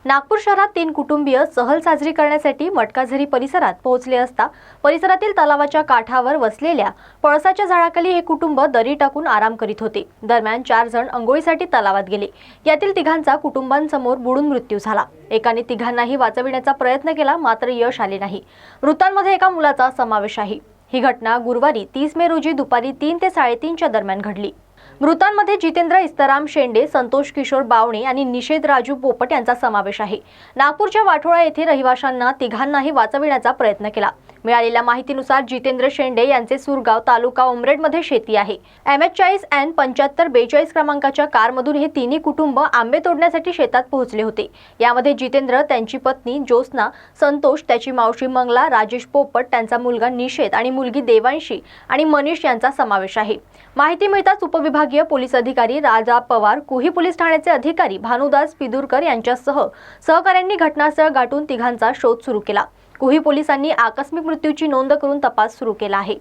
नागपूर शहरात 3 कुटुंबीय सहल साजरी करण्यासाठी मटकाझरी परिसरात पोहोचले असता परिसरातील तलावाच्या काठावर वसलेल्या पळसाच्या झाडाखाली हे कुटुंब दरी टाकून आराम करीत होते। दरम्यान 4 जण अंघोळीसाठी तलावात गेले। यातील तिघांचा कुटुंबांसमोर बुडून मृत्यू झाला। एकाने तिघांनाही वाचविण्याचा प्रयत्न केला, मात्र यश आले नाही। मृतांमध्ये एका मुलाचा समावेश आहे। ही घटना गुरुवारी 30 मे रोजी दुपारी 3 ते 3:30 च्या दरम्यान घडली। मृतांमध्ये जितेंद्र इस्तराम शेंडे, संतोष किशोर बावणे आणि निषेध राजू पोपट यांचा समावेश आहे। नागपूरच्या वाठोळा येथे रहिवाशांना तिघांनाही वाचविण्याचा प्रयत्न केला। मिळालेल्या माहितीनुसार जितेंद्र शेंडे यांचे सुरगाव तालुका उमरेडमध्ये शेती आहे। MH40N 7542 क्रमांकाच्या कारमधून हे तिन्ही कुटुंब आंबे तोडण्यासाठी शेतात पोहोचले होते। यामध्ये जितेंद्र, त्यांची पत्नी ज्योत्स्ना, संतोष, त्याची मावशी मंगला, राजेश पोपट, त्यांचा मुलगा निषेध आणि मुलगी देवांशी आणि मनीष यांचा समावेश आहे। माहिती मिळताच उपविभागीय पोलीस अधिकारी राजा पवार, कुही पोलीस ठाण्याचे अधिकारी भानुदास पिदुरकर यांच्यासह सहकाऱ्यांनी घटनास्थळ गाठून तिघांचा शोध सुरू केला। कुही पोलिसांनी आकस्मिक मृत्यूची नोंद करून तपास सुरू केला आहे।